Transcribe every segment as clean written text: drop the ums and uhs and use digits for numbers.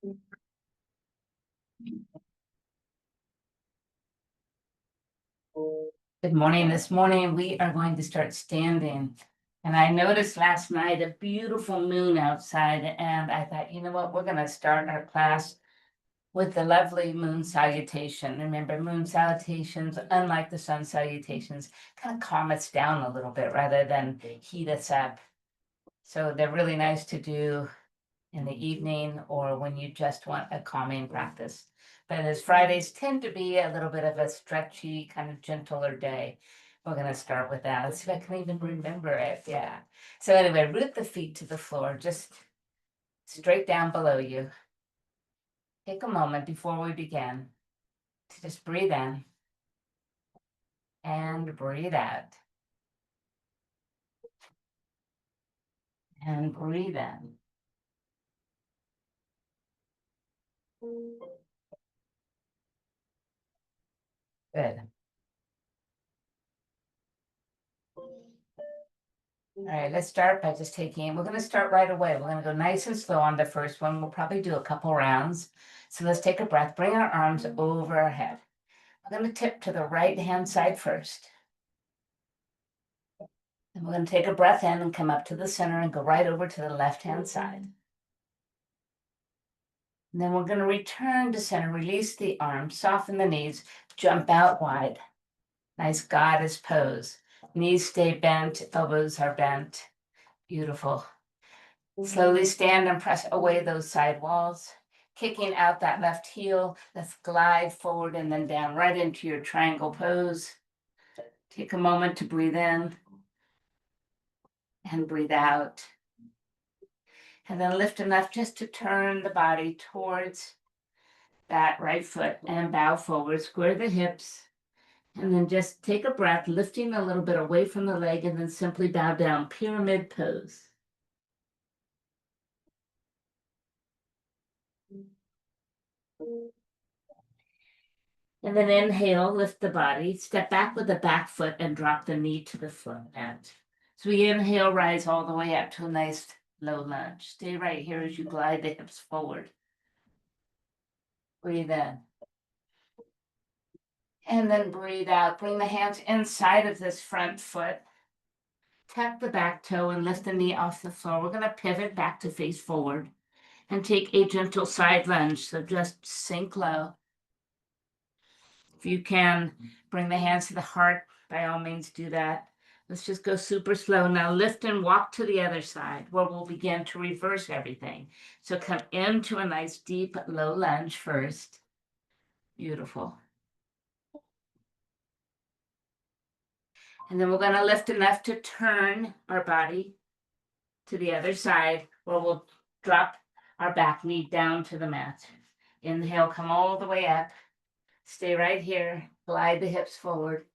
Good morning. This morning we are going to start standing. And I noticed last night a beautiful moon outside, and I thought, you know what, we're going to start our class with the lovely moon salutation. Remember, moon salutations, unlike the sun salutations, kind of calm us down a little bit rather than heat us up. So they're really nice to do in the evening or when you just want a calming practice. But as Fridays tend to be a little bit of a stretchy, kind of gentler day, we're going to start with that. Let's see if I can even remember it. Yeah. So anyway, root the feet to the floor, just straight down below you. Take a moment before we begin to just breathe in and breathe out. And breathe in. Good. All right, let's start by just we're going to start right away. We're going to go nice and slow on the first one. We'll probably do a couple rounds. So let's take a breath, bring our arms over our head. We're going to tip to the right hand side first. And we're going to take a breath in and come up to the center and go right over to the left hand side. And then we're going to return to center, release the arms, soften the knees, jump out wide. Nice goddess pose. Knees stay bent, elbows are bent. Beautiful. Slowly stand and press away those side walls, kicking out that left heel. Let's glide forward and then down right into your triangle pose. Take a moment to breathe in and breathe out. And then lift enough just to turn the body towards that right foot and bow forward, square the hips. And then just take a breath, lifting a little bit away from the leg and then simply bow down, pyramid pose. And then inhale, lift the body, step back with the back foot and drop the knee to the foot mat. So we inhale, rise all the way up to a nice low lunge. Stay right here as you glide the hips forward. Breathe in. And then breathe out. Bring the hands inside of this front foot. Tuck the back toe and lift the knee off the floor. We're going to pivot back to face forward and take a gentle side lunge. So just sink low. If you can, bring the hands to the heart, by all means do that. Let's just go super slow. Now lift and walk to the other side where we'll begin to reverse everything. So come into a nice deep low lunge first. Beautiful. And then we're going to lift enough to turn our body to the other side where we'll drop our back knee down to the mat. Inhale, come all the way up. Stay right here. Glide the hips forward.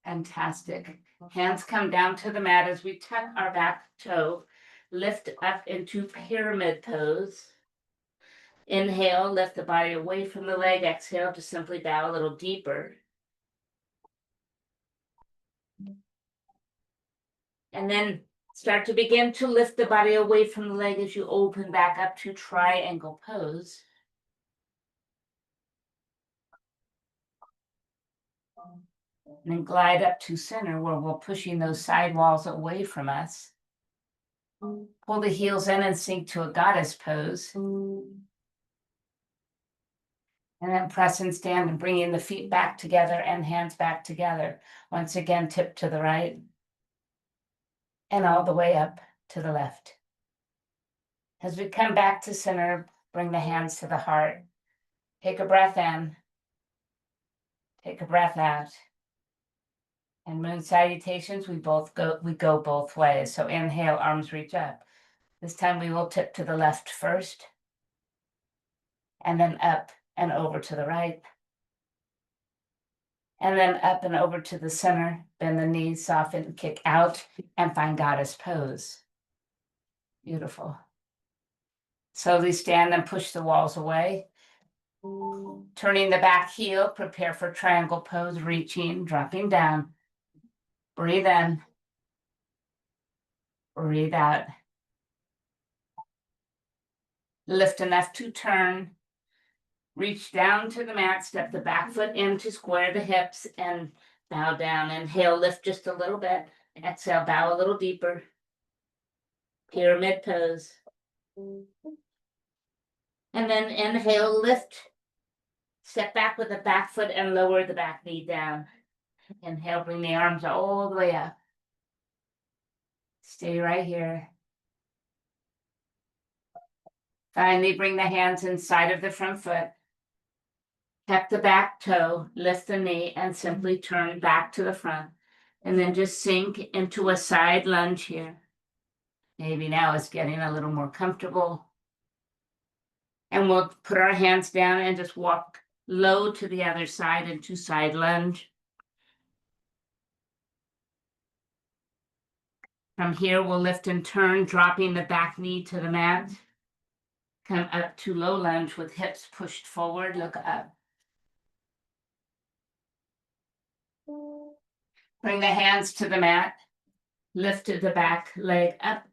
Fantastic. Hands come down to the mat as we tuck our back toe. Lift up into pyramid pose. Inhale, lift the body away from the leg. Exhale to simply bow a little deeper. And then start to begin to lift the body away from the leg as you open back up to triangle pose. And then glide up to center where we're pushing those side walls away from us. Pull the heels in and sink to a goddess pose. And then press and stand and bringing the feet back together and hands back together. Once again, tip to the right and all the way up to the left. As we come back to center, bring the hands to the heart. Take a breath in. Take a breath out. And moon salutations, we go both ways. So inhale, arms reach up. This time we will tip to the left first. And then up and over to the right. And then up and over to the center, bend the knees, soften, kick out, and find goddess pose. Beautiful. Slowly stand and push the walls away. Turning the back heel, prepare for triangle pose, reaching, dropping down. Breathe in. Breathe out. Lift enough to turn. Reach down to the mat, step the back foot in to square the hips and bow down. Inhale, lift just a little bit. Exhale, bow a little deeper. Pyramid pose. And then inhale, lift. Step back with the back foot and lower the back knee down. Inhale, bring the arms all the way up. Stay right here. Finally, bring the hands inside of the front foot. Tap the back toe, lift the knee, and simply turn back to the front. And then just sink into a side lunge here. Maybe now it's getting a little more comfortable. And we'll put our hands down and just walk low to the other side into side lunge. From here, we'll lift and turn, dropping the back knee to the mat. Come up to low lunge with hips pushed forward, look up. Bring the hands to the mat, lift the back leg up,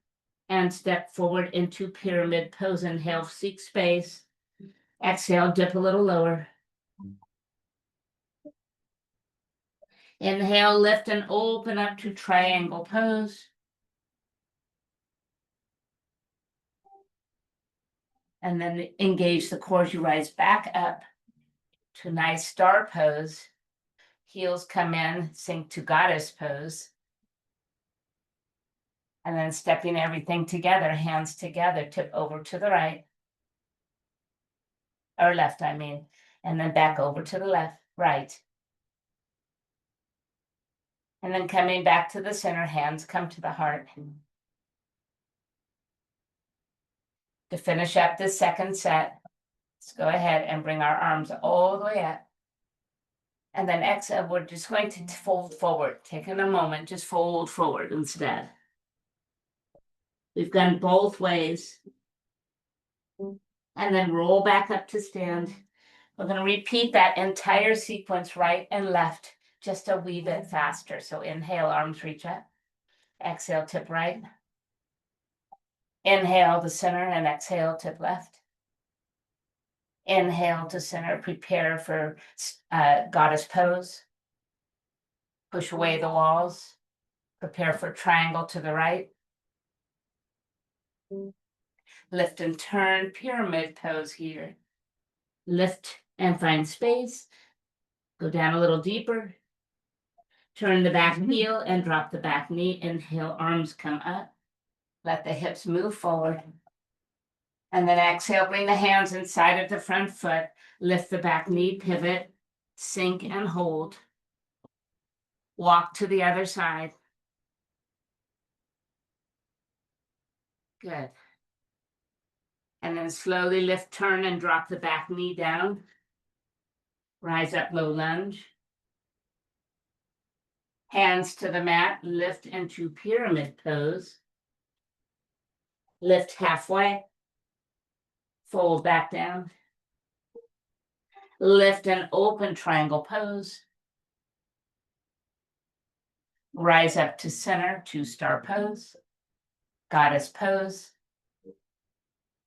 and step forward into pyramid pose. Inhale, seek space. Exhale, dip a little lower. Inhale, lift and open up to triangle pose. And then engage the core as you rise back up to nice star pose. Heels come in, sink to goddess pose. And then stepping everything together, hands together, tip over to the right. Or left, I mean. And then back over to the left, right. And then coming back to the center, hands come to the heart. To finish up this second set, let's go ahead and bring our arms all the way up. And then exhale, we're just going to fold forward. Taking a moment, just fold forward instead. We've gone both ways. And then roll back up to stand. We're going to repeat that entire sequence, right and left, just a wee bit faster. So inhale, arms reach up. Exhale, tip right. Inhale to center and exhale, tip left. Inhale to center, prepare for goddess pose. Push away the walls. Prepare for triangle to the right. Lift and turn, pyramid pose here. Lift and find space. Go down a little deeper. Turn the back heel and drop the back knee. Inhale, arms come up. Let the hips move forward. And then exhale, bring the hands inside of the front foot. Lift the back knee, pivot, sink and hold. Walk to the other side. Good. And then slowly lift, turn, and drop the back knee down. Rise up, low lunge. Hands to the mat, lift into pyramid pose. Lift halfway. Fold back down. Lift and open triangle pose. Rise up to center, two-star pose. Goddess pose.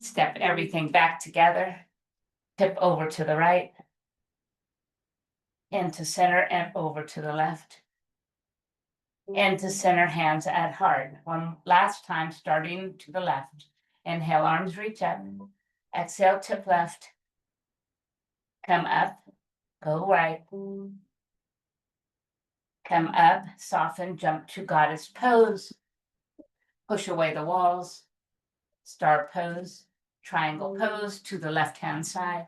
Step everything back together. Tip over to the right. Into center and over to the left. Into center, hands at heart. One last time, starting to the left. Inhale, arms reach up. Exhale, tip left. Come up, go right. Come up, soften, jump to goddess pose. Push away the walls. Star pose, triangle pose to the left-hand side.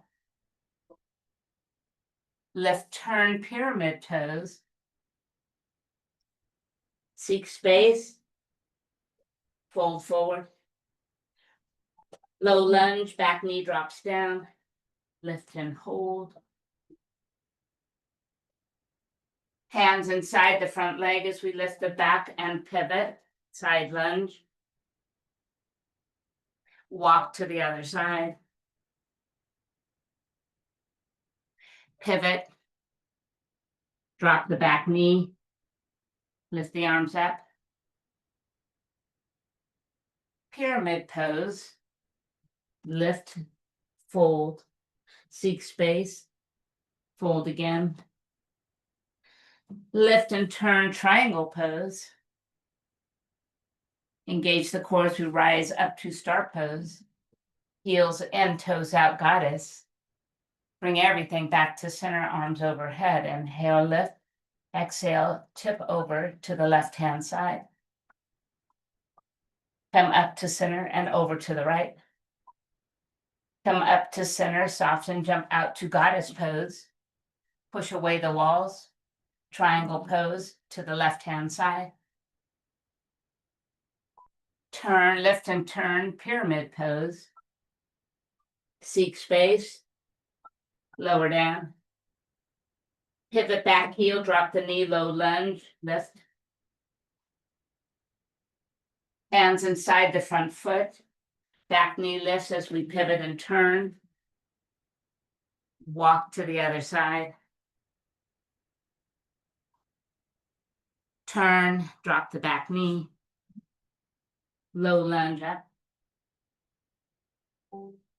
Lift, turn, pyramid pose. Seek space. Fold forward. Low lunge, back knee drops down. Lift and hold. Hands inside the front leg as we lift the back and pivot. Side lunge. Walk to the other side. Pivot. Drop the back knee. Lift the arms up. Pyramid pose. lift, fold, seek space, fold again. Lift and turn, triangle pose. Engage the core as we rise up to start pose. Heels in, toes out, goddess. Bring everything back to center, arms overhead. Inhale, lift. Exhale, tip over to the left-hand side. Come up to center and over to the right. Come up to center, soften, jump out to goddess pose. Push away the walls. Triangle pose to the left-hand side. Turn, lift and turn, pyramid pose. Seek space. Lower down. Pivot back heel, drop the knee, low lunge, lift. Hands inside the front foot. Back knee lifts as we pivot and turn. Walk to the other side. Turn, drop the back knee. Low lunge up.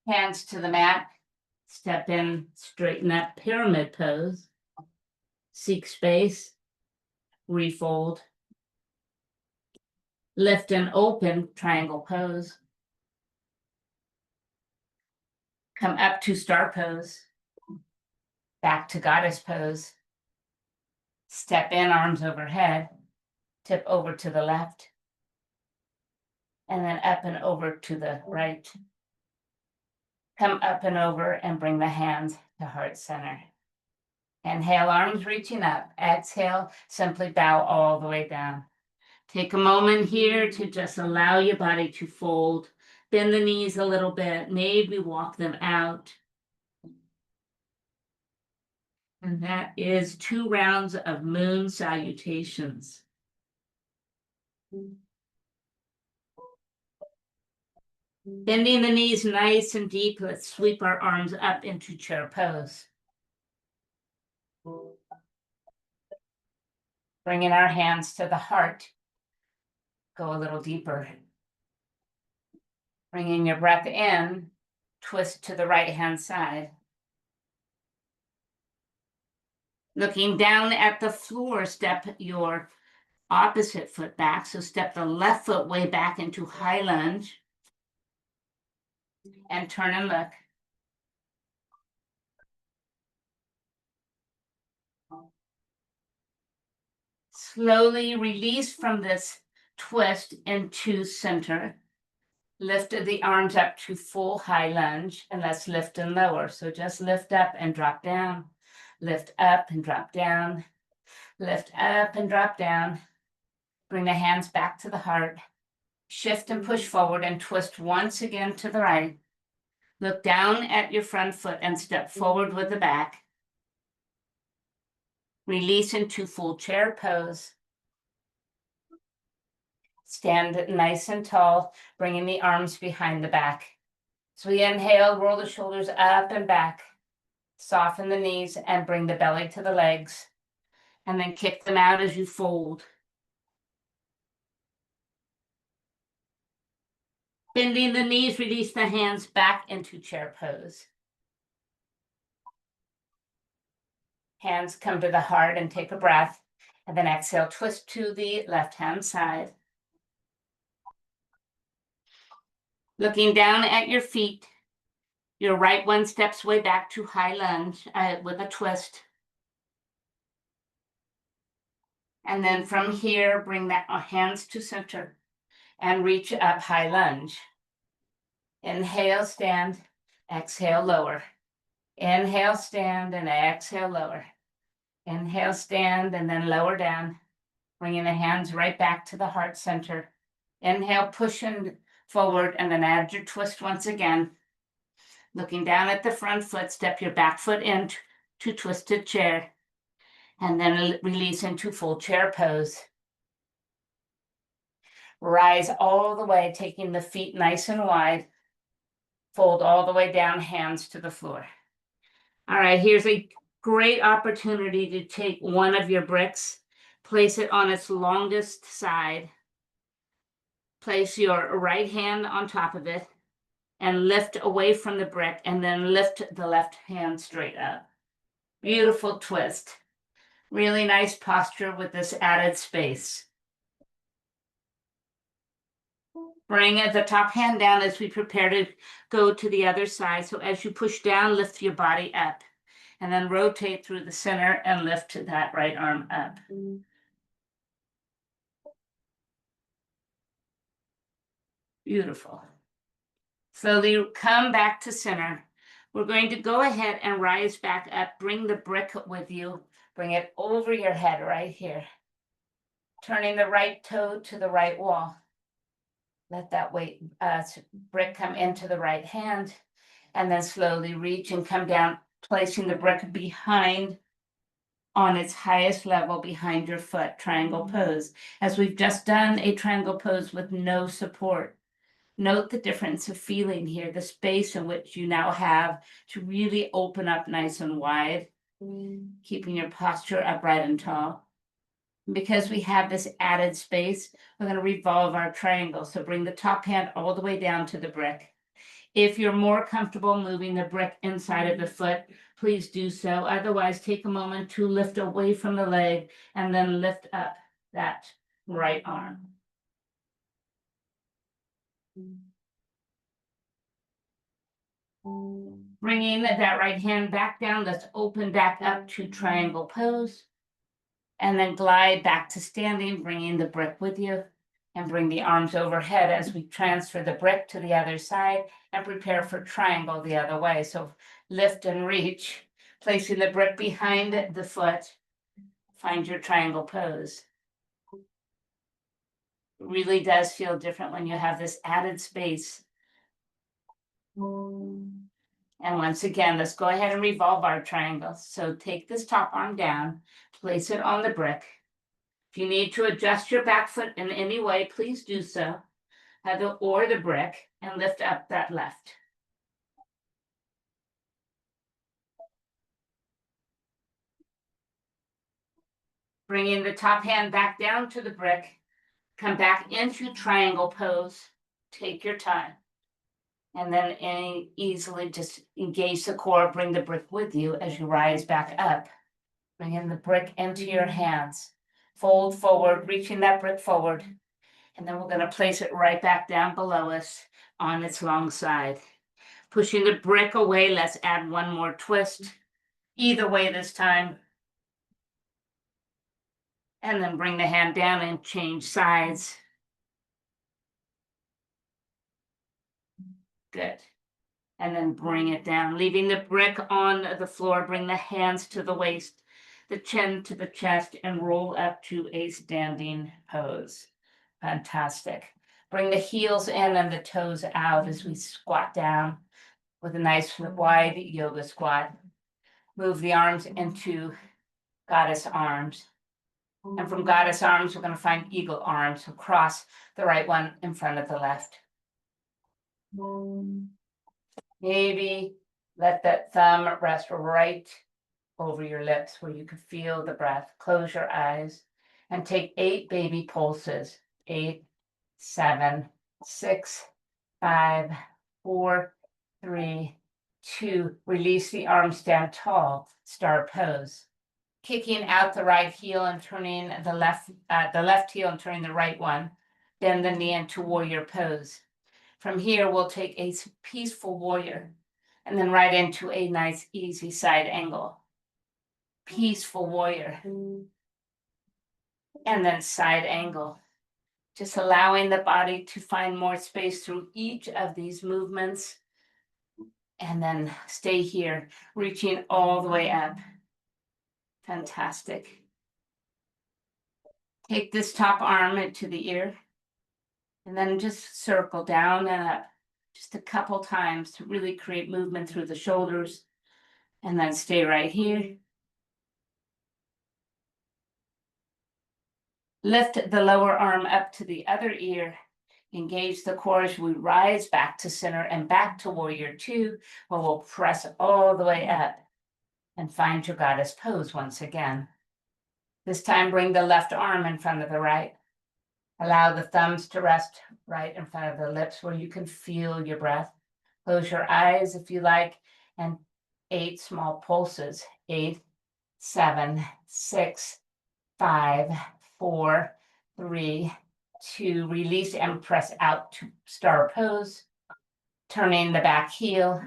Hands to the mat. Step in, straighten up, pyramid pose. Seek space. Refold. Lift and open, triangle pose. Come up to star pose. Back to goddess pose. Step in, arms overhead. Tip over to the left. And then up and over to the right. Come up and over and bring the hands to heart center. Inhale, arms reaching up. Exhale, simply bow all the way down. Take a moment here to just allow your body to fold. Bend the knees a little bit, maybe walk them out. And that is 2 rounds of moon salutations. Bending the knees nice and deep, let's sweep our arms up into chair pose. Bringing our hands to the heart. Go a little deeper. Bringing your breath in, twist to the right-hand side. Looking down at the floor, step your opposite foot back. So step the left foot way back into high lunge. And turn and look. Slowly release from this twist into center. Lift the arms up to full high lunge, and let's lift and lower. So just lift up and drop down. Lift up and drop down. Lift up and drop down. Bring the hands back to the heart. Shift and push forward and twist once again to the right. Look down at your front foot and step forward with the back. Release into full chair pose. Stand nice and tall, bringing the arms behind the back. So we inhale, roll the shoulders up and back. Soften the knees and bring the belly to the legs. And then kick them out as you fold. Bending the knees, release the hands back into chair pose. Hands come to the heart and take a breath. And then exhale, twist to the left-hand side. Looking down at your feet, your right one steps way back to high lunge with a twist. And then from here, bring that hands to center and reach up high lunge. Inhale, stand, exhale, lower. Inhale, stand, and exhale, lower. Inhale, stand, and then lower down, bringing the hands right back to the heart center. Inhale, pushing forward, and then add your twist once again. Looking down at the front foot, step your back foot into twisted chair, and then release into full chair pose. Rise all the way, taking the feet nice and wide. Fold all the way down, hands to the floor. All right, here's a great opportunity to take one of your bricks, place it on its longest side. Place your right hand on top of it and lift away from the brick, and then lift the left hand straight up. Beautiful twist. Really nice posture with this added space. Bring the top hand down as we prepare to go to the other side. So as you push down, lift your body up, and then rotate through the center and lift that right arm up. Beautiful. Slowly come back to center. We're going to go ahead and rise back up. Bring the brick with you. Bring it over your head right here. Turning the right toe to the right wall. Let that weight brick come into the right hand, and then slowly reach and come down, placing the brick behind on its highest level behind your foot, triangle pose. As we've just done a triangle pose with no support. Note the difference of feeling here, the space in which you now have to really open up nice and wide, keeping your posture upright and tall. Because we have this added space, we're going to revolve our triangle. So bring the top hand all the way down to the brick. If you're more comfortable moving the brick inside of the foot, please do so. Otherwise, take a moment to lift away from the leg and then lift up that right arm. Bringing that right hand back down, let's open back up to triangle pose. And then glide back to standing, bringing the brick with you. And bring the arms overhead as we transfer the brick to the other side and prepare for triangle the other way. So lift and reach, placing the brick behind the foot. Find your triangle pose. It really does feel different when you have this added space. And once again, let's go ahead and revolve our triangle. So take this top arm down, place it on the brick. If you need to adjust your back foot in any way, please do so. Or the brick, and lift up that left. Bringing the top hand back down to the brick. Come back into triangle pose. Take your time. And then easily just engage the core, bring the brick with you as you rise back up. Bringing the brick into your hands. Fold forward, reaching that brick forward. And then we're going to place it right back down below us on its long side. Pushing the brick away, let's add one more twist. Either way this time. And then bring the hand down and change sides. Good. And then bring it down, leaving the brick on the floor. Bring the hands to the waist, the chin to the chest, and roll up to a standing pose. Fantastic. Bring the heels in and the toes out as we squat down with a nice wide yoga squat. Move the arms into goddess arms. And from goddess arms, we're going to find eagle arms. So cross the right one in front of the left. Maybe let that thumb rest right over your lips where you can feel the breath. Close your eyes and take 8 baby pulses. 8, 7, 6, 5, 4, 3, 2. Release the arms, stand tall, star pose. Kicking out the right heel and turning the left heel and turning the right one. Bend the knee into warrior pose. From here, we'll take a peaceful warrior and then right into a nice, easy side angle. Peaceful warrior. And then side angle. Just allowing the body to find more space through each of these movements. And then stay here, reaching all the way up. Fantastic. Take this top arm to the ear. And then just circle down and up just a couple times to really create movement through the shoulders. And then stay right here. Lift the lower arm up to the other ear. Engage the core as we rise back to center and back to warrior 2, where we'll press all the way up and find your goddess pose once again. This time, bring the left arm in front of the right. Allow the thumbs to rest right in front of the lips where you can feel your breath. Close your eyes if you like, and 8 small pulses. 8, 7, 6, 5, 4, 3, 2. Release and press out to star pose. Turning the back heel,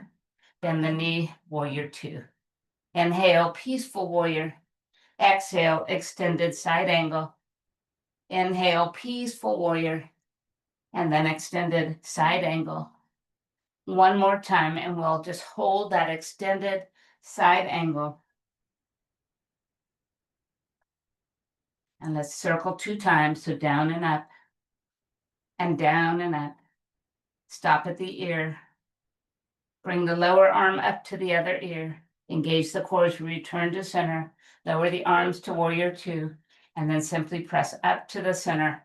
bend the knee, warrior 2. Inhale, peaceful warrior. Exhale, extended side angle. Inhale, peaceful warrior. And then extended side angle. One more time, and we'll just hold that extended side angle. And let's circle 2 times, so down and up, and down and up. Stop at the ear. Bring the lower arm up to the other ear. Engage the core as we return to center. Lower the arms to warrior 2, and then simply press up to the center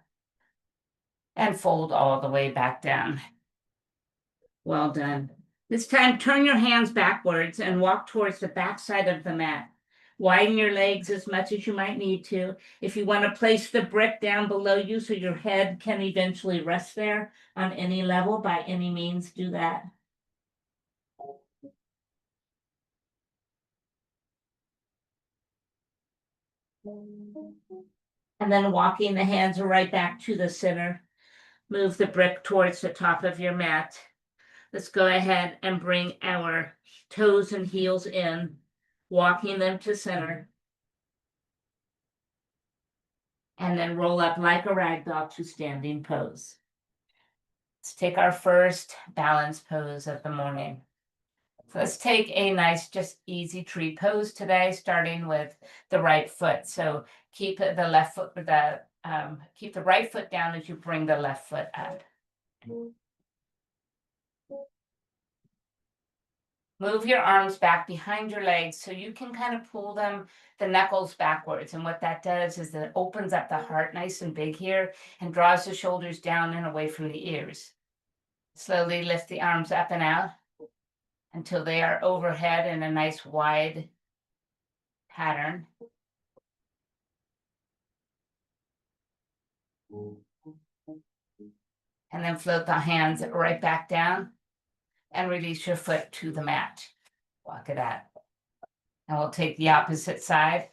and fold all the way back down. Well done. This time, turn your hands backwards and walk towards the back side of the mat. Widen your legs as much as you might need to. If you want to place the brick down below you so your head can eventually rest there on any level, by any means, do that. And then walking the hands right back to the center. Move the brick towards the top of your mat. Let's go ahead and bring our toes and heels in, walking them to center. And then roll up like a rag doll to standing pose. Let's take our first balance pose of the morning. So let's take a nice, just easy tree pose today, starting with the right foot. So keep the left foot, keep the right foot down as you bring the left foot up. Move your arms back behind your legs so you can kind of pull them, the knuckles backwards. And what that does is that it opens up the heart nice and big here and draws the shoulders down and away from the ears. Slowly lift the arms up and out until they are overhead in a nice wide pattern. And then float the hands right back down and release your foot to the mat. Walk it out. And we'll take the opposite side.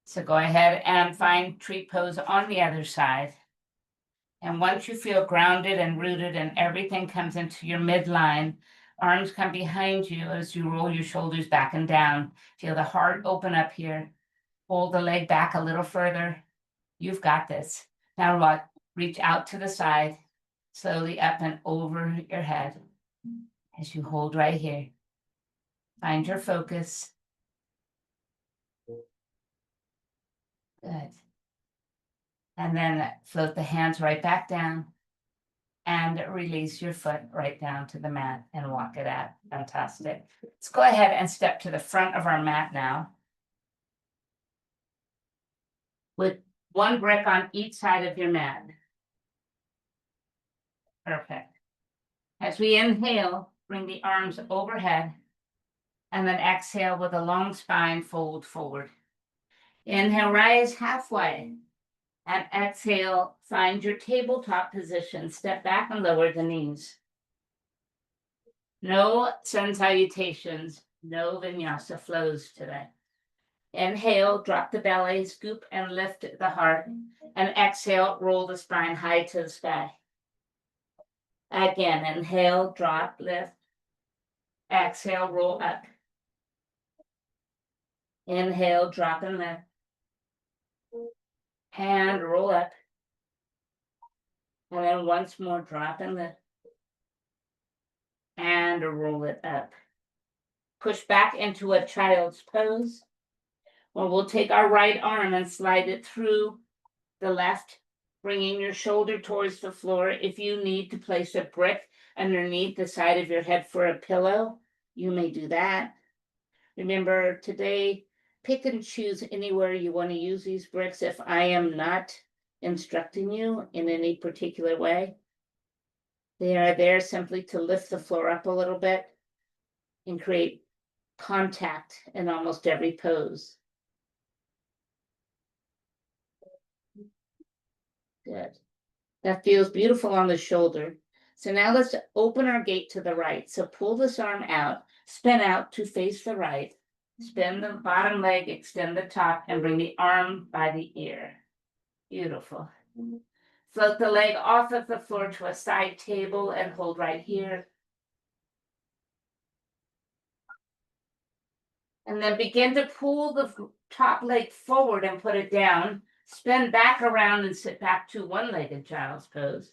So go ahead and find tree pose on the other side. And once you feel grounded and rooted and everything comes into your midline, arms come behind you as you roll your shoulders back and down. Feel the heart open up here. Hold the leg back a little further. You've got this. Now reach out to the side, slowly up and over your head as you hold right here. Find your focus. Good. And then float the hands right back down and release your foot right down to the mat and walk it out. Fantastic. Let's go ahead and step to the front of our mat now. With one brick on each side of your mat. Perfect. As we inhale, bring the arms overhead and then exhale with a long spine, fold forward. Inhale, rise halfway. And exhale, find your tabletop position. Step back and lower the knees. No sun salutations, no vinyasa flows today. Inhale, drop the belly, scoop and lift the heart. And exhale, roll the spine high to the sky. Again, inhale, drop, lift. Exhale, roll up. Inhale, drop and lift. And roll up. And then once more, drop and lift. And roll it up. Push back into a child's pose. Well, we'll take our right arm and slide it through the left, bringing your shoulder towards the floor. If you need to place a brick underneath the side of your head for a pillow, you may do that. Remember, today, pick and choose anywhere you want to use these bricks if I am not instructing you in any particular way. They are there simply to lift the floor up a little bit and create contact in almost every pose. Good. That feels beautiful on the shoulder. So now let's open our gate to the right. So pull this arm out, spin out to face the right, spin the bottom leg, extend the top, and bring the arm by the ear. Beautiful. Float the leg off of the floor to a side table and hold right here. And then begin to pull the top leg forward and put it down. Spin back around and sit back to one-legged child's pose.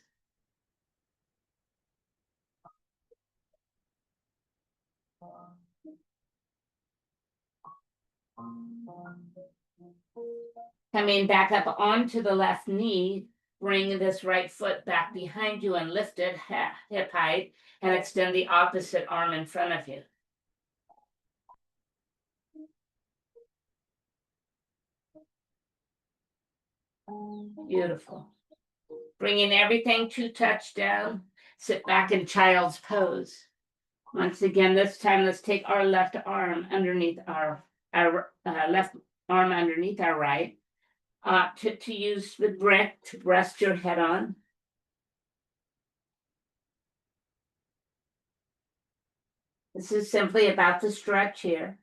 Coming back up onto the left knee, bring this right foot back behind you and lift it hip height and extend the opposite arm in front of you. Beautiful. Bringing everything to touchdown, sit back in child's pose. Once again, this time let's take our left arm underneath our left arm underneath our right. To use the brick to rest your head on. This is simply about the stretch here.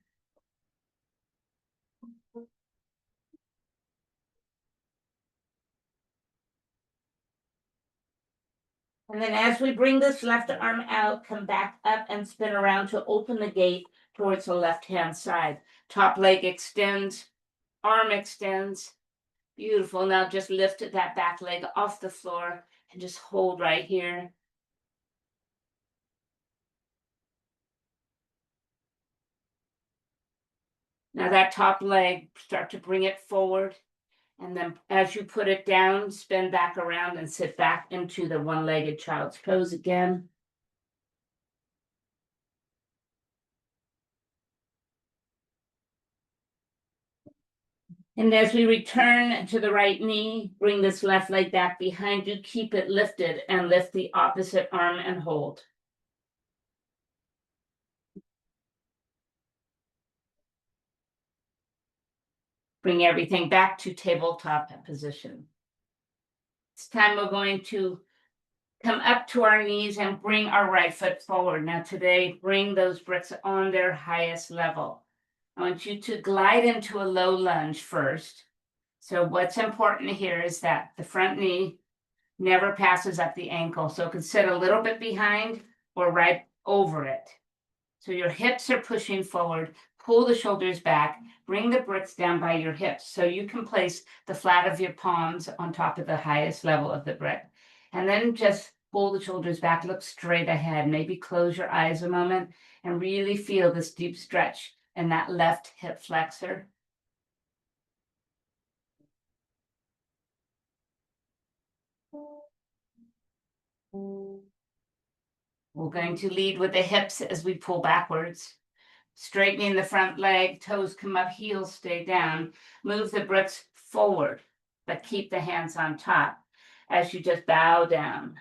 And then as we bring this left arm out, come back up and spin around to open the gate towards the left-hand side. Top leg extends, arm extends. Beautiful. Now just lift that back leg off the floor and just hold right here. Now that top leg, start to bring it forward. And then as you put it down, spin back around and sit back into the one-legged child's pose again. And as we return to the right knee, bring this left leg back behind you, keep it lifted and lift the opposite arm and hold. Bring everything back to tabletop position. This time we're going to come up to our knees and bring our right foot forward. Now today, bring those bricks on their highest level. I want you to glide into a low lunge first. So what's important here is that the front knee never passes up the ankle. So it can sit a little bit behind or right over it. So your hips are pushing forward, pull the shoulders back, bring the bricks down by your hips. So you can place the flat of your palms on top of the highest level of the brick. And then just pull the shoulders back, look straight ahead. Maybe close your eyes a moment and really feel this deep stretch in that left hip flexor. We're going to lead with the hips as we pull backwards. Straightening the front leg, toes come up, heels stay down. Move the bricks forward, but keep the hands on top as you just bow down.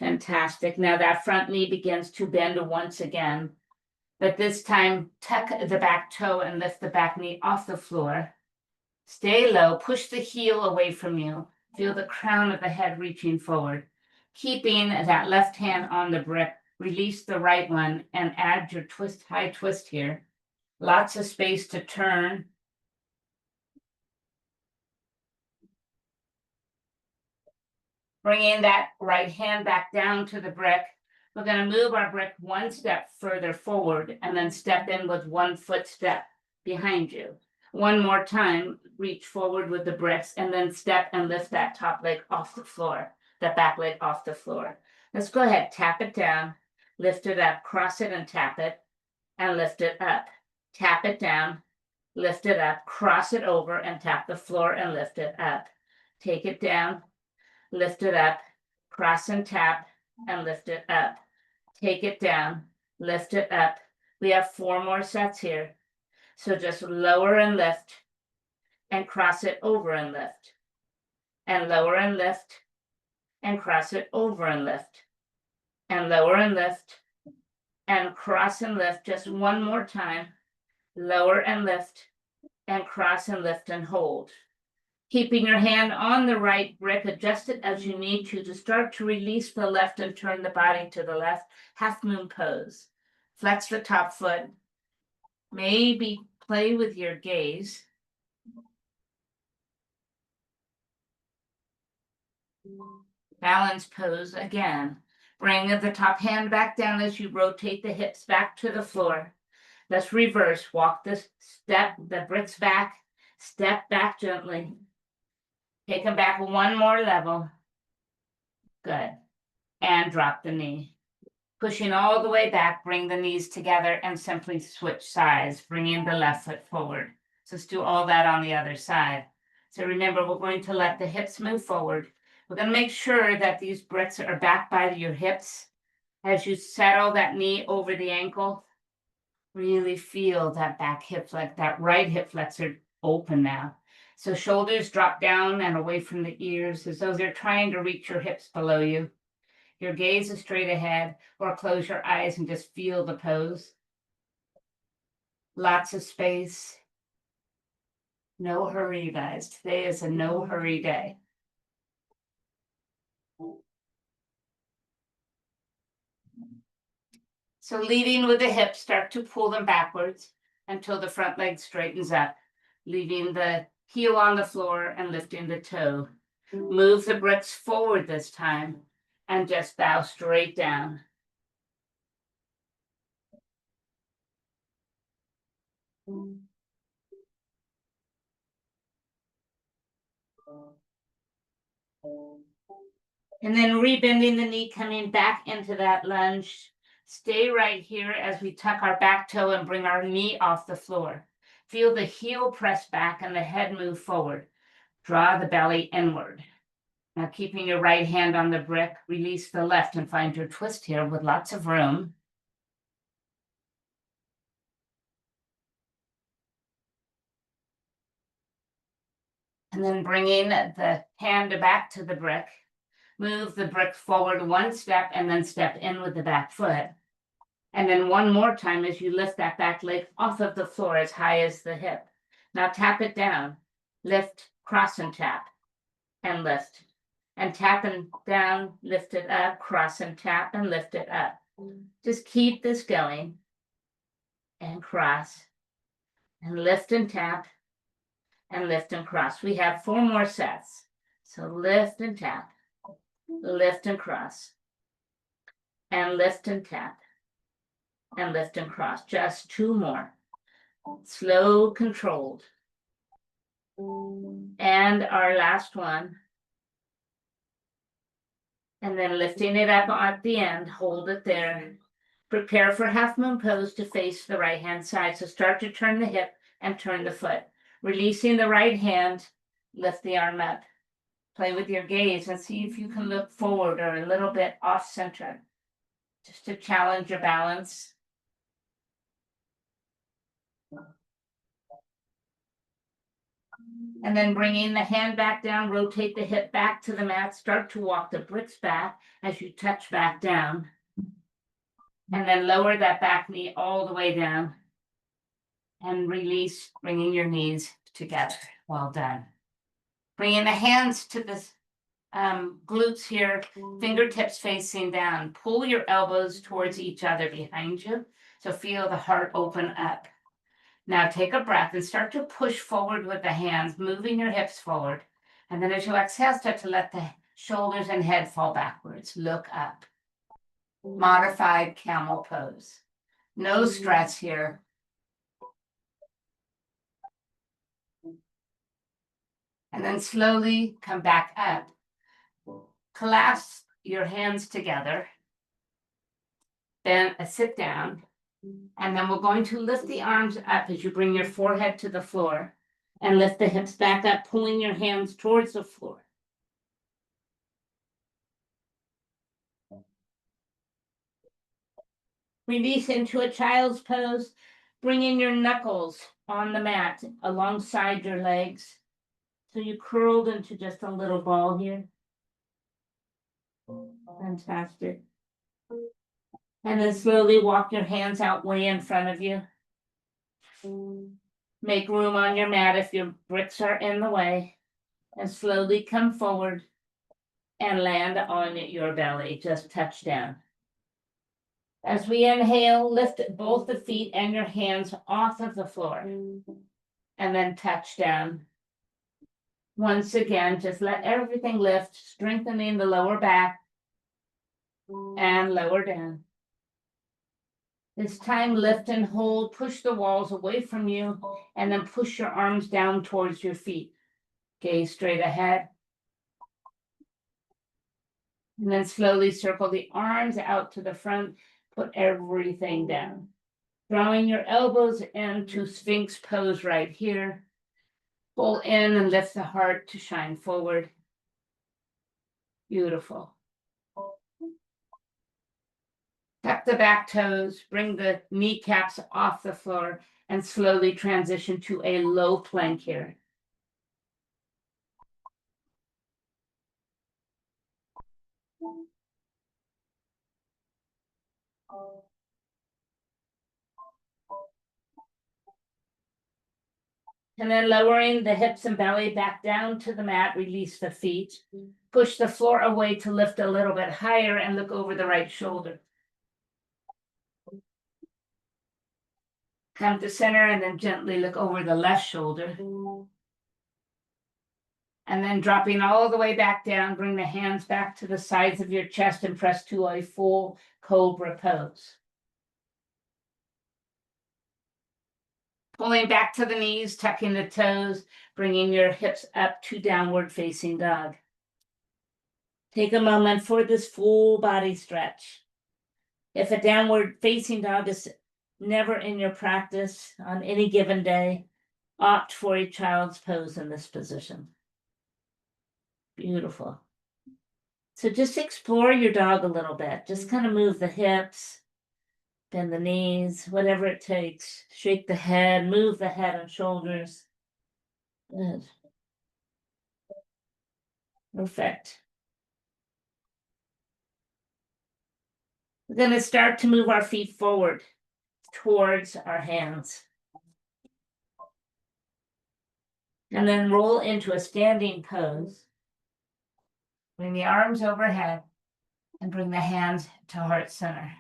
Fantastic. Now that front knee begins to bend once again, but this time tuck the back toe and lift the back knee off the floor. Stay low, push the heel away from you. Feel the crown of the head reaching forward. Keeping that left hand on the brick, release the right one and add your twist, high twist here. Lots of space to turn. Bringing that right hand back down to the brick. We're going to move our brick one step further forward and then step in with one footstep behind you. One more time, reach forward with the bricks and then step and lift that top leg off the floor, that back leg off the floor. Let's go ahead, tap it down, lift it up, cross it and tap it, and lift it up. Tap it down, lift it up, cross it over and tap the floor and lift it up. Take it down, lift it up, cross and tap, and lift it up. Take it down, lift it up. We have 4 more sets here. So just lower and lift, and cross it over and lift, and lower and lift, and cross it over and lift, and lower and lift, and cross and lift. Just one more time. Lower and lift, and cross and lift and hold. Keeping your hand on the right brick, adjust it as you need to start to release the left and turn the body to the left. Half moon pose. Flex the top foot. Maybe play with your gaze. Balance pose again. Bring the top hand back down as you rotate the hips back to the floor. Let's reverse. Walk the bricks back. Step back gently. Take them back one more level. Good. And drop the knee. Pushing all the way back, bring the knees together and simply switch sides, bringing the left foot forward. So let's do all that on the other side. So remember, we're going to let the hips move forward. We're going to make sure that these bricks are back by your hips. As you settle that knee over the ankle, really feel that back hip flex, that right hip flexor open now. So shoulders drop down and away from the ears as though they're trying to reach your hips below you. Your gaze is straight ahead, or close your eyes and just feel the pose. Lots of space. No hurry, you guys. Today is a no hurry day. So leading with the hips, start to pull them backwards until the front leg straightens up, leaving the heel on the floor and lifting the toe. Move the bricks forward this time and just bow straight down. And then rebending the knee, coming back into that lunge. Stay right here as we tuck our back toe and bring our knee off the floor. Feel the heel press back and the head move forward. Draw the belly inward. Now keeping your right hand on the brick, release the left and find your twist here with lots of room. And then bringing the hand back to the brick. Move the brick forward one step and then step in with the back foot. And then one more time as you lift that back leg off of the floor as high as the hip. Now tap it down. Lift, cross and tap, and lift. And tap and down, lift it up, cross and tap, and lift it up. Just keep this going. And cross. And lift and tap, and lift and cross. We have 4 more sets. So lift and tap, lift and cross, and lift and tap, and lift and cross. Just 2 more. Slow, controlled. And our last one. And then lifting it up at the end, hold it there. Prepare for half moon pose to face the right hand side. So start to turn the hip and turn the foot. Releasing the right hand, lift the arm up. Play with your gaze and see if you can look forward or a little bit off center, just to challenge your balance. And then bringing the hand back down, rotate the hip back to the mat, start to walk the bricks back as you touch back down. And then lower that back knee all the way down. And release, bringing your knees together. Well done. Bringing the hands to the glutes here, fingertips facing down. Pull your elbows towards each other behind you. So feel the heart open up. Now take a breath and start to push forward with the hands, moving your hips forward. And then as you exhale, start to let the shoulders and head fall backwards. Look up. Modified camel pose. No stress here. And then slowly come back up. Clasp your hands together. Then sit down. And then we're going to lift the arms up as you bring your forehead to the floor. And lift the hips back up, pulling your hands towards the floor. Release into a child's pose, bringing your knuckles on the mat alongside your legs. So you curled into just a little ball here. Fantastic. And then slowly walk your hands out way in front of you. Make room on your mat if your bricks are in the way. And slowly come forward and land on your belly. Just touch down. As we inhale, lift both the feet and your hands off of the floor. And then touch down. Once again, just let everything lift, strengthening the lower back and lower down. This time, lift and hold, push the walls away from you, and then push your arms down towards your feet. Gaze straight ahead. And then slowly circle the arms out to the front, put everything down. Drawing your elbows into Sphinx pose right here. Pull in and lift the heart to shine forward. Beautiful. Tuck the back toes, bring the kneecaps off the floor, and slowly transition to a low plank here. And then lowering the hips and belly back down to the mat, release the feet. Push the floor away to lift a little bit higher and look over the right shoulder. Come to center and then gently look over the left shoulder. And then dropping all the way back down, bring the hands back to the sides of your chest and press to a full cobra pose. Pulling back to the knees, tucking the toes, bringing your hips up to downward facing dog. Take a moment for this full body stretch. If a downward facing dog is never in your practice on any given day, opt for a child's pose in this position. Beautiful. So just explore your dog a little bit. Just kind of move the hips, bend the knees, whatever it takes. Shake the head, move the head and shoulders. Good. Perfect. We're going to start to move our feet forward towards our hands. And then roll into a standing pose. Bring the arms overhead and bring the hands to heart center.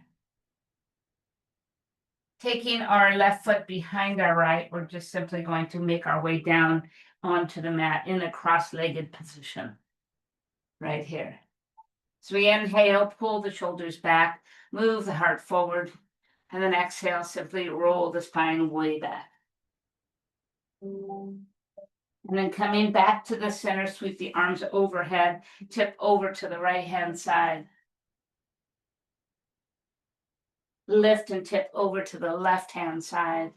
Taking our left foot behind our right, we're just simply going to make our way down onto the mat in a cross-legged position. Right here. So we inhale, pull the shoulders back, move the heart forward, and then exhale, simply roll the spine way back. And then coming back to the center, sweep the arms overhead, tip over to the right-hand side. Lift and tip over to the left-hand side.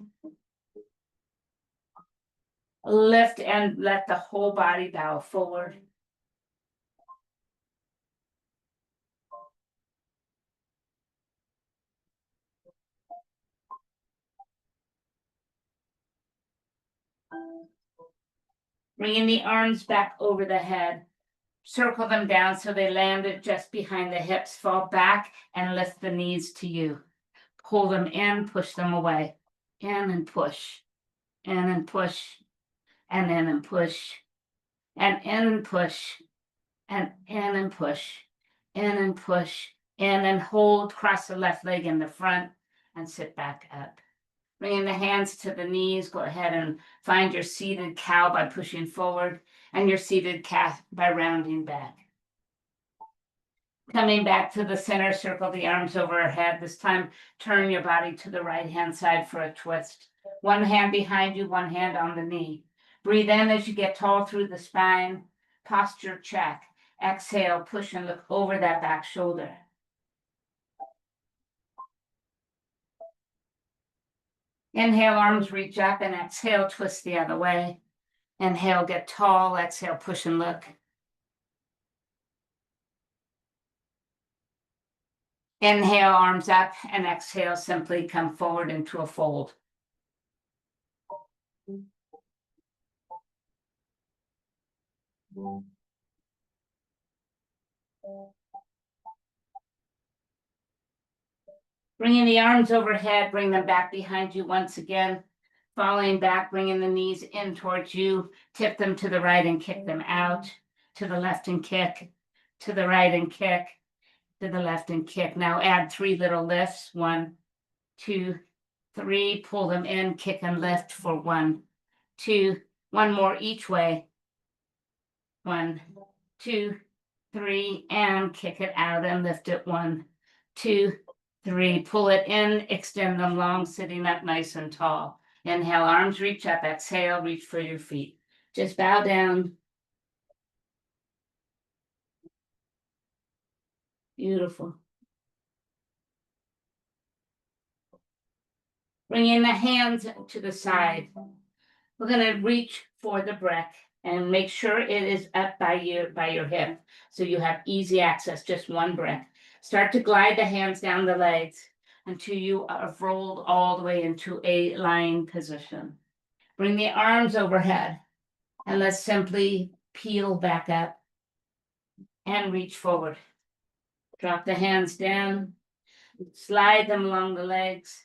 Lift and let the whole body bow forward. Bringing the arms back over the head. Circle them down so they landed just behind the hips. Fall back and lift the knees to you. Pull them in, push them away. In and push. In and push. And in and push. And in and push. And in and push. In and push. In and hold. Cross the left leg in the front and sit back up. Bringing the hands to the knees, go ahead and find your seated cow by pushing forward and your seated calf by rounding back. Coming back to the center, circle the arms overhead. This time, turn your body to the right-hand side for a twist. One hand behind you, one hand on the knee. Breathe in as you get tall through the spine. Posture check. Exhale, push and look over that back shoulder. Inhale, arms reach up, and exhale, twist the other way. Inhale, get tall. Exhale, push and look. Inhale, arms up, and exhale, simply come forward into a fold. Bringing the arms overhead, bring them back behind you once again. Falling back, bringing the knees in towards you. Tip them to the right and kick them out. To the left and kick. To the right and kick. To the left and kick. Now add 3 little lifts. 1, 2, 3. Pull them in, kick and lift for 1, 2. 1 more each way. 1, 2, 3, and kick it out and lift it. 1, 2, 3. Pull it in, extend them long, sitting up nice and tall. Inhale, arms reach up. Exhale, reach for your feet. Just bow down. Beautiful. Bringing the hands to the side. We're going to reach for the brick and make sure it is up by your hip, so you have easy access, just 1 brick. Start to glide the hands down the legs until you are rolled all the way into a lying position. Bring the arms overhead, and let's simply peel back up and reach forward. Drop the hands down, slide them along the legs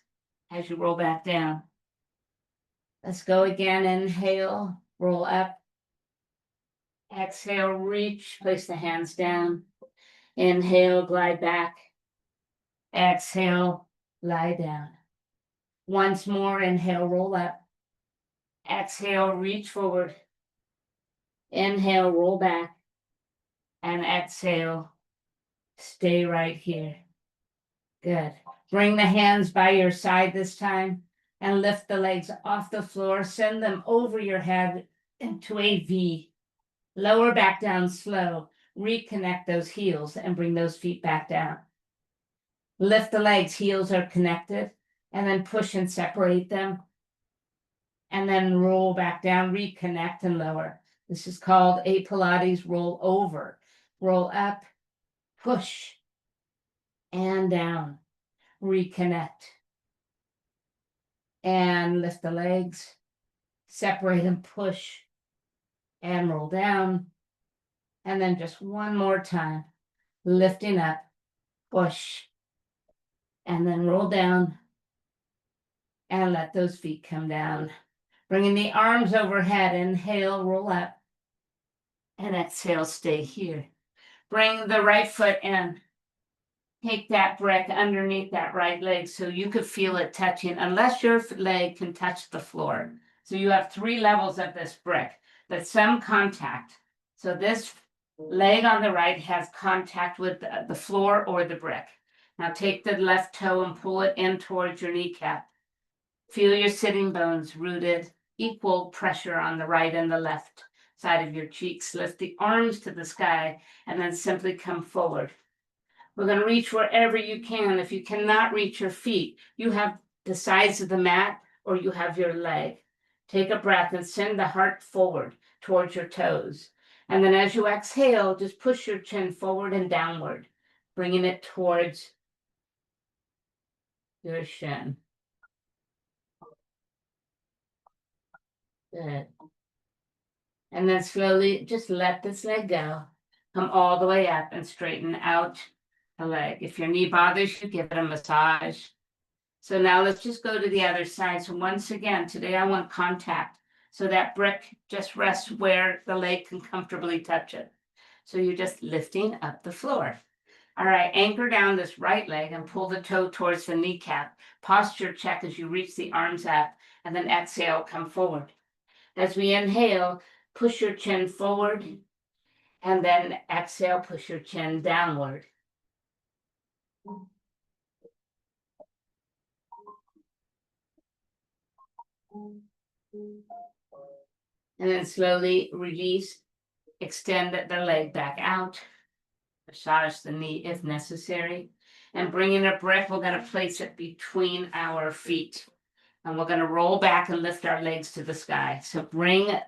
as you roll back down. Let's go again. Inhale, roll up. Exhale, reach, place the hands down. Inhale, glide back. Exhale, lie down. Once more, inhale, roll up. Exhale, reach forward. Inhale, roll back. And exhale, stay right here. Good. Bring the hands by your side this time and lift the legs off the floor. Send them over your head into a V. Lower back down slow. Reconnect those heels and bring those feet back down. Lift the legs, heels are connected, and then push and separate them. And then roll back down, reconnect and lower. This is called a Pilates roll over. Roll up, push, and down. Reconnect. And lift the legs, separate and push, and roll down. And then just 1 more time, lifting up, push, and then roll down, and let those feet come down. Bringing the arms overhead, inhale, roll up, and exhale, stay here. Bring the right foot in. Take that brick underneath that right leg so you could feel it touching, unless your leg can touch the floor. So you have 3 levels of this brick, but some contact. So this leg on the right has contact with the floor or the brick. Now take the left toe and pull it in towards your kneecap. Feel your sitting bones rooted, equal pressure on the right and the left side of your cheeks. Lift the arms to the sky and then simply come forward. We're going to reach wherever you can. If you cannot reach your feet, you have the sides of the mat or you have your leg. Take a breath and send the heart forward towards your toes. And then as you exhale, just push your chin forward and downward, bringing it towards your shin. Good. And then slowly just let this leg go. Come all the way up and straighten out the leg. If your knee bothers you, give it a massage. So now let's just go to the other side. So once again, today I want contact. So that brick just rests where the leg can comfortably touch it. So you're just lifting up the floor. All right, anchor down this right leg and pull the toe towards the kneecap. Posture check as you reach the arms up, and then exhale, come forward. As we inhale, push your chin forward, and then exhale, push your chin downward. And then slowly release, extend the leg back out, massage the knee if necessary, and bring in a brick. We're going to place it between our feet, and we're going to roll back and lift our legs to the sky. So bring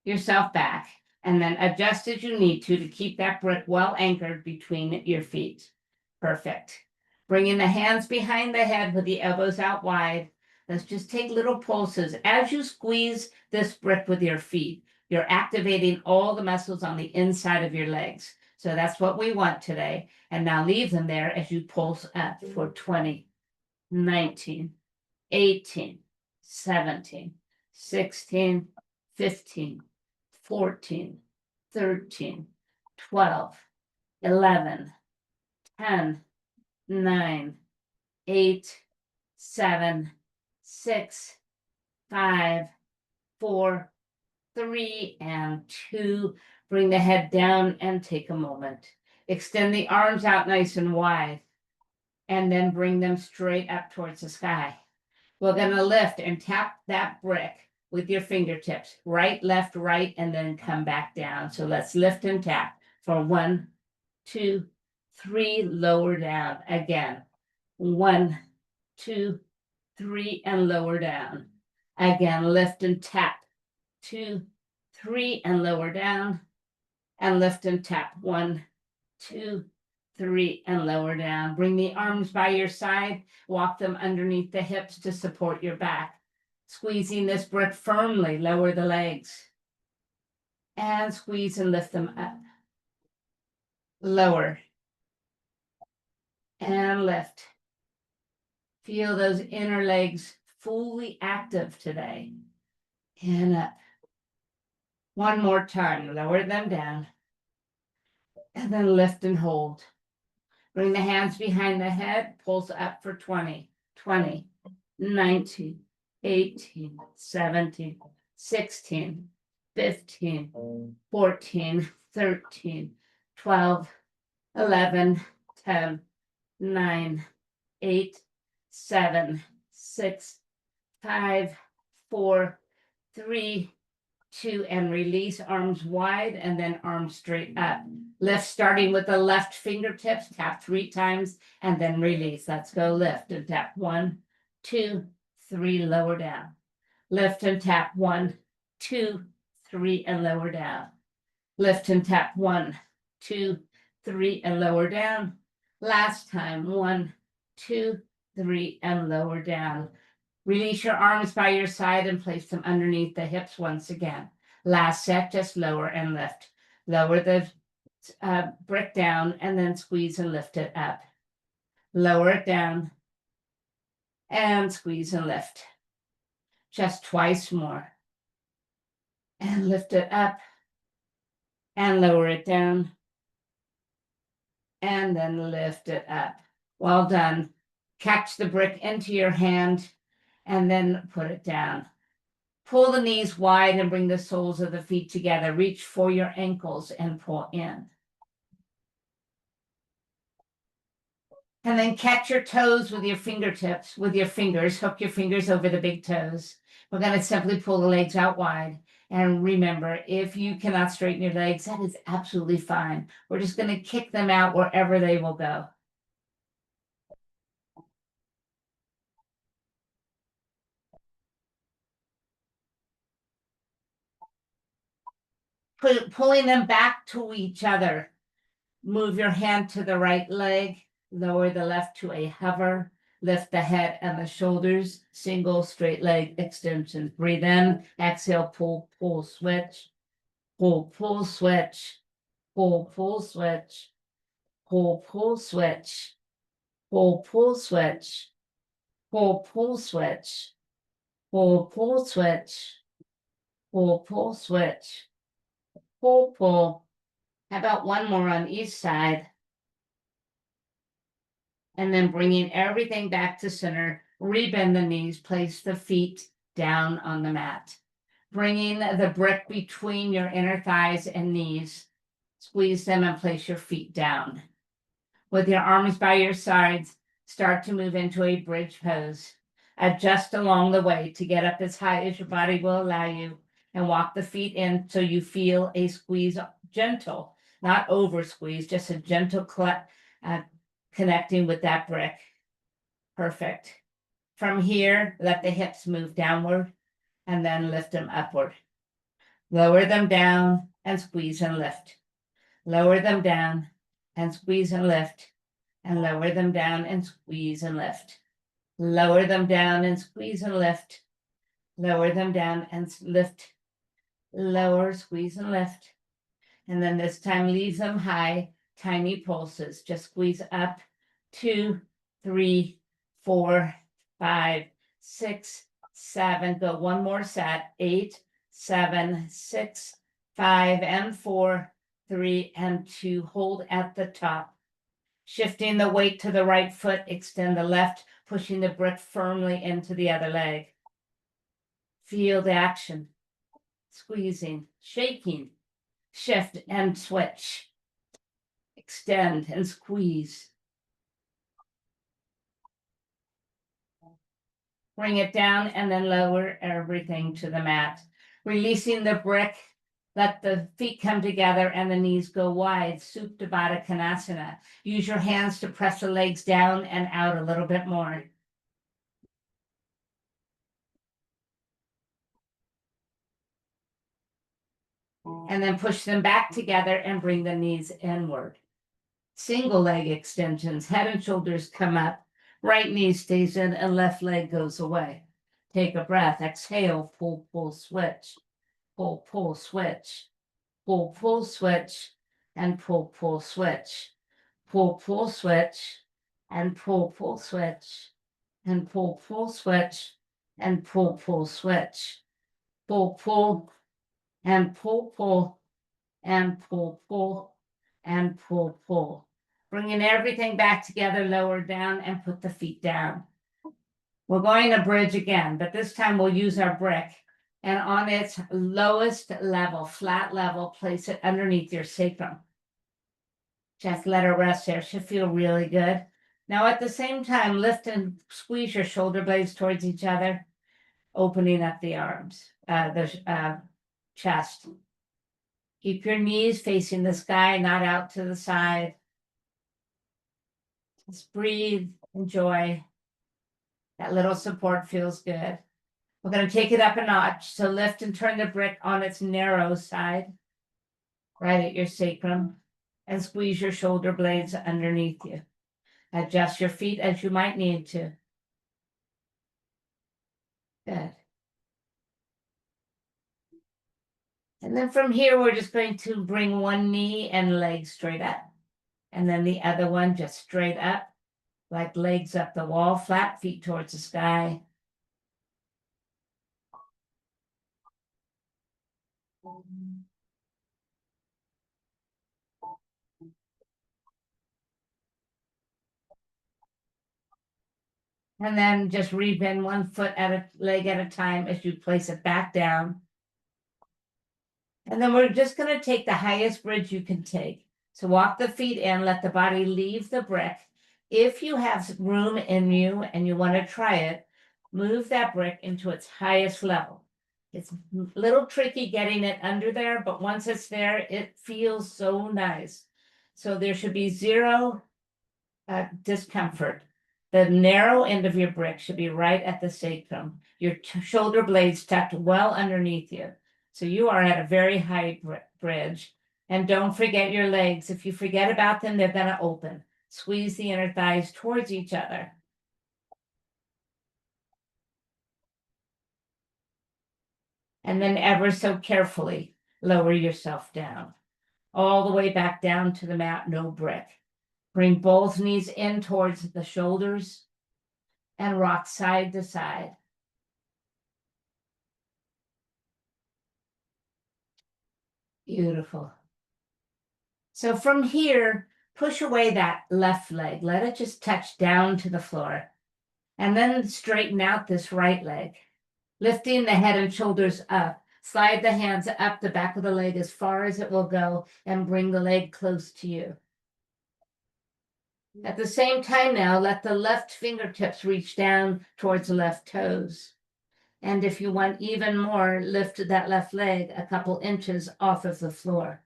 yourself back and then adjust as you need to keep that brick well anchored between your feet. Perfect. Bringing the hands behind the head with the elbows out wide. Let's just take little pulses. As you squeeze this brick with your feet, you're activating all the muscles on the inside of your legs. So that's what we want today. And now leave them there as you pulse up for 20, 19, 18, 17, 16, 15, 14, 13, 12, 11, 10, 9, 8, 7, 6, 5, 4, 3, and 2. Bring the head down and take a moment. Extend the arms out nice and wide, and then bring them straight up towards the sky. We're going to lift and tap that brick with your fingertips, right, left, right, and then come back down. So let's lift and tap for 1, 2, 3, lower down again. 1, 2, 3, and lower down. Again, lift and tap. 2, 3, and lower down. And lift and tap. 1, 2, 3, and lower down. Bring the arms by your side. Walk them underneath the hips to support your back. Squeezing this brick firmly, lower the legs. And squeeze and lift them up. Lower. And lift. Feel those inner legs fully active today. And up. One more time. Lower them down. And then lift and hold. Bring the hands behind the head. Pulse up for 20, 20, 19, 18, 17, 16, 15, 14, 13, 12, 11, 10, 9, 8, 7, 6, 5, 4, 3, 2, and release. Arms wide and then arms straight up. Lift starting with the left fingertips. Tap 3 times and then release. Let's go. Lift and tap. 1, 2, 3, lower down. Lift and tap. 1, 2, 3, and lower down. Lift and tap. 1, 2, 3, and lower down. Last time. 1, 2, 3, and lower down. Release your arms by your side and place them underneath the hips once again. Last set, just lower and lift. Lower the brick down and then squeeze and lift it up. Lower it down and squeeze and lift. Just twice more. And lift it up and lower it down. And then lift it up. Well done. Catch the brick into your hand and then put it down. Pull the knees wide and bring the soles of the feet together. Reach for your ankles and pull in. And then catch your toes with your fingertips, with your fingers. Hook your fingers over the big toes. We're going to simply pull the legs out wide. And remember, if you cannot straighten your legs, that is absolutely fine. We're just going to kick them out wherever they will go. Pulling them back to each other. Move your hand to the right leg. Lower the left to a hover. Lift the head and the shoulders. Single straight leg extensions. Breathe in. Exhale. Pull, pull, switch. Pull, pull, switch. Pull, pull, switch. Pull, pull, switch. Pull, pull, switch. Pull, pull, switch. Pull, pull, switch. Pull, pull, switch. Pull, pull. How about one more on each side? And then bringing everything back to center, rebend the knees, place the feet down on the mat. Bringing the brick between your inner thighs and knees, squeeze them and place your feet down. With your arms by your sides, start to move into a bridge pose. Adjust along the way to get up as high as your body will allow you and walk the feet in so you feel a squeeze, gentle, not over squeeze, just a gentle connecting with that brick. Perfect. From here, let the hips move downward and then lift them upward. Lower them down and squeeze and lift. Lower them down and squeeze and lift. And lower them down and squeeze and lift. Lower them down and squeeze and lift. Lower them down and lift. Lower, squeeze and lift. And then this time leave them high, tiny pulses. Just squeeze up, 2, 3, 4, 5, 6, 7. Go one more set, 8, 7, 6, 5, and 4, 3, and 2. Hold at the top. Shifting the weight to the right foot, extend the left, pushing the brick firmly into the other leg. Feel the action. Squeezing, shaking, shift and switch. Extend and squeeze. Bring it down and then lower everything to the mat. Releasing the brick, let the feet come together and the knees go wide. Supta Baddha Konasana. Use your hands to press the legs down and out a little bit more. And then push them back together and bring the knees inward. Single leg extensions, head and shoulders come up, right knee stays in and left leg goes away. Take a breath, exhale, pull, pull, switch, pull, pull, switch, pull, pull, switch, and pull, pull, switch, pull, pull, switch, and pull, pull, switch, and pull, pull, switch, and pull, pull, switch, pull, pull, and pull, pull, and pull, pull, and pull, pull. Bringing everything back together, lower down, and put the feet down. We're going to bridge again, but this time we'll use our brick. And on its lowest level, flat level, place it underneath your sacrum. Just let it rest there. Should feel really good. Now at the same time, lift and squeeze your shoulder blades towards each other, opening up the arms, the chest. Keep your knees facing the sky, not out to the side. Just breathe, enjoy. That little support feels good. We're going to take it up a notch. So lift and turn the brick on its narrow side, right at your sacrum, and squeeze your shoulder blades underneath you. Adjust your feet as you might need to. Good. And then from here, we're just going to bring one knee and leg straight up. And then the other one just straight up, like legs up the wall, flat feet towards the sky. And then just rebend one foot at a leg at a time as you place it back down. And then we're just going to take the highest bridge you can take. So walk the feet in, let the body leave the brick. If you have room in you and you want to try it, move that brick into its highest level. It's a little tricky getting it under there, but once it's there, it feels so nice. So there should be zero discomfort. The narrow end of your brick should be right at the sacrum. Your shoulder blades tucked well underneath you. So you are at a very high bridge. And don't forget your legs. If you forget about them, they're going to open. Squeeze the inner thighs towards each other. And then ever so carefully lower yourself down. All the way back down to the mat, no brick. Bring both knees in towards the shoulders and rock side to side. Beautiful. So from here, push away that left leg. Let it just touch down to the floor. And then straighten out this right leg. Lifting the head and shoulders up. Slide the hands up the back of the leg as far as it will go and bring the leg close to you. At the same time now, let the left fingertips reach down towards the left toes. And if you want even more, lift that left leg a couple inches off of the floor.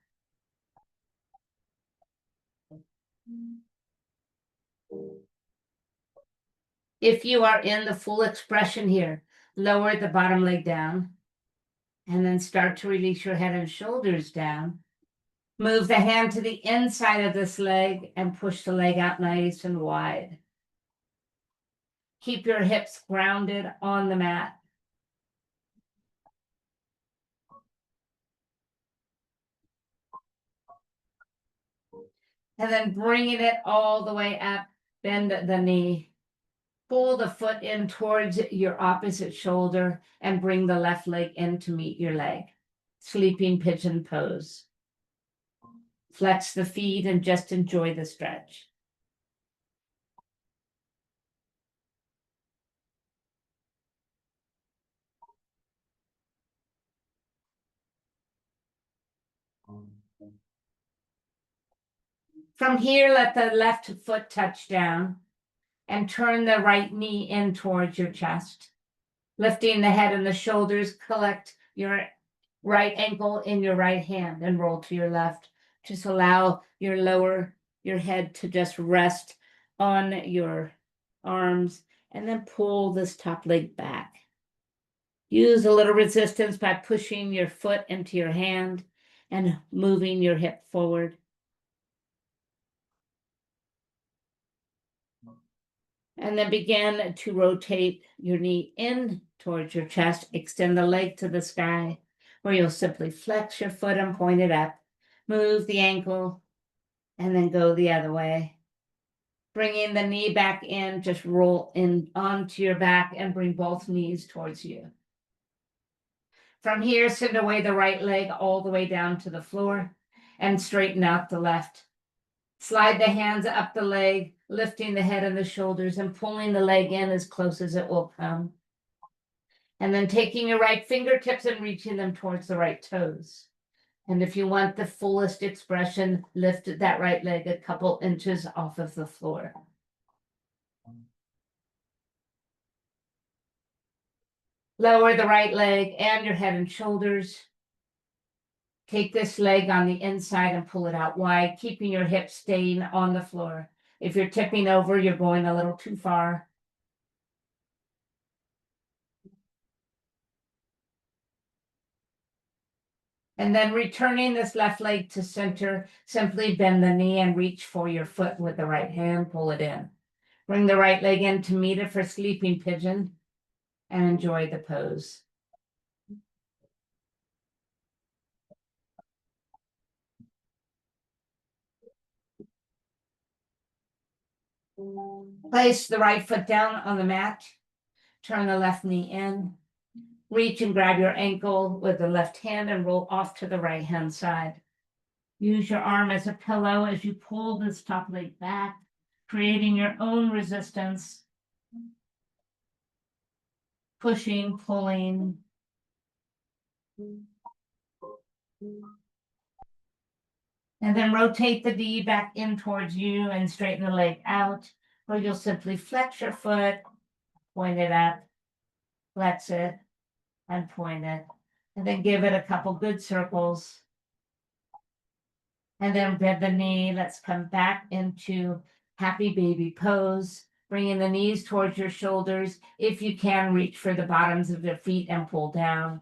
If you are in the full expression here, lower the bottom leg down and then start to release your head and shoulders down. Move the hand to the inside of this leg and push the leg out nice and wide. Keep your hips grounded on the mat. And then bringing it all the way up, bend the knee. Pull the foot in towards your opposite shoulder and bring the left leg in to meet your leg. Sleeping pigeon pose. Flex the feet and just enjoy the stretch. From here, let the left foot touch down and turn the right knee in towards your chest. Lifting the head and the shoulders, collect your right ankle in your right hand and roll to your left. Just allow your head to just rest on your arms and then pull this top leg back. Use a little resistance by pushing your foot into your hand and moving your hip forward. And then begin to rotate your knee in towards your chest. Extend the leg to the sky, where you'll simply flex your foot and point it up. Move the ankle and then go the other way. Bringing the knee back in, just roll in onto your back and bring both knees towards you. From here, send away the right leg all the way down to the floor and straighten out the left. Slide the hands up the leg, lifting the head and the shoulders and pulling the leg in as close as it will come. And then taking your right fingertips and reaching them towards the right toes. And if you want the fullest expression, lift that right leg a couple inches off of the floor. Lower the right leg and your head and shoulders. Take this leg on the inside and pull it out wide, keeping your hips staying on the floor. If you're tipping over, you're going a little too far. And then returning this left leg to center, simply bend the knee and reach for your foot with the right hand, pull it in. Bring the right leg in to meet it for sleeping pigeon and enjoy the pose. Place the right foot down on the mat. Turn the left knee in. Reach and grab your ankle with the left hand and roll off to the right hand side. Use your arm as a pillow as you pull this top leg back, creating your own resistance. Pushing, pulling. And then rotate the knee back in towards you and straighten the leg out, or you'll simply flex your foot, point it up, flex it, and point it. And then give it a couple good circles. And then bend the knee. Let's come back into happy baby pose. Bringing the knees towards your shoulders. If you can, reach for the bottoms of your feet and pull down.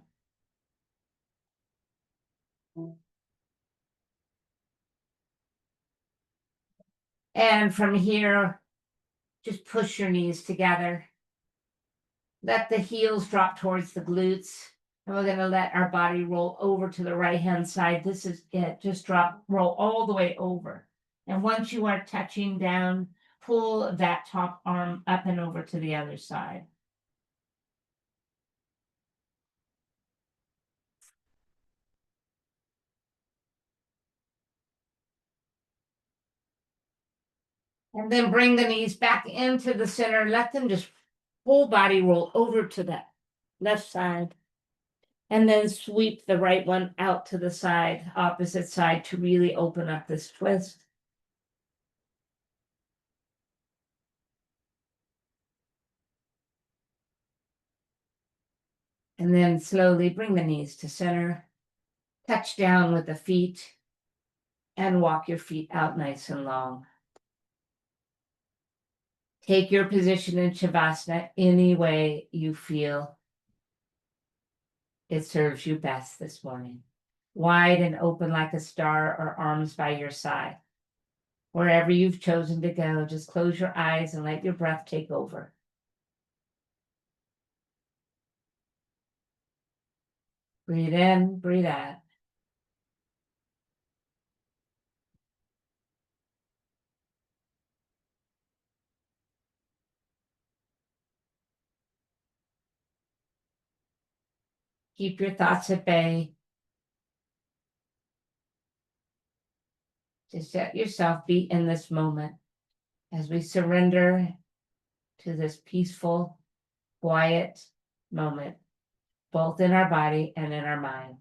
And from here, just push your knees together. Let the heels drop towards the glutes. And we're going to let our body roll over to the right-hand side. This is it. Just drop, roll all the way over. And once you are touching down, pull that top arm up and over to the other side. And then bring the knees back into the center. Let them just full body roll over to that left side. And then sweep the right one out to the side, opposite side, to really open up this twist. And then slowly bring the knees to center. Touch down with the feet. And walk your feet out nice and long. Take your position in Shavasana any way you feel it serves you best this morning. Wide and open like a star, or arms by your side. Wherever you've chosen to go, just close your eyes and let your breath take over. Breathe in, breathe out. Keep your thoughts at bay. Just let yourself be in this moment as we surrender to this peaceful, quiet moment, both in our body and in our mind.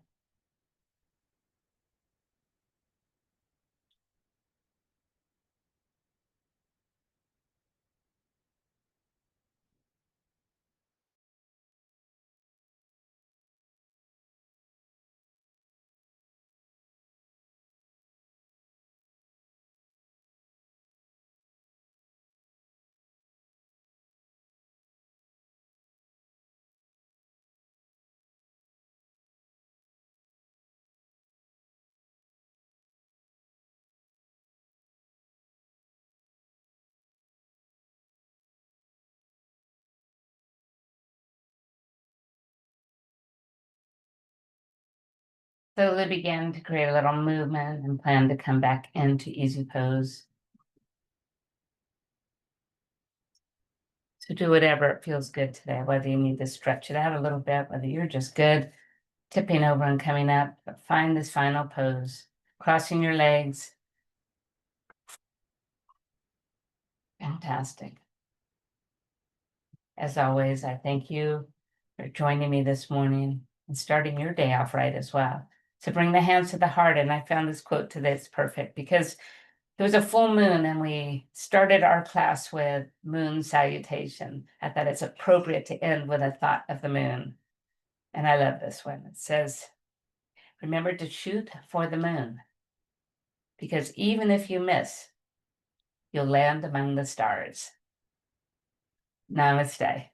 Slowly begin to create a little movement and plan to come back into easy pose. So do whatever it feels good today, whether you need to stretch it out a little bit, whether you're just good tipping over and coming up, but find this final pose, crossing your legs. Fantastic. As always, I thank you for joining me this morning and starting your day off right as well. So bring the hands to the heart. And I found this quote today that's perfect because it was a full moon and we started our class with moon salutation. I thought it's appropriate to end with a thought of the moon. And I love this one. It says, remember to shoot for the moon, because even if you miss, you'll land among the stars. Namaste.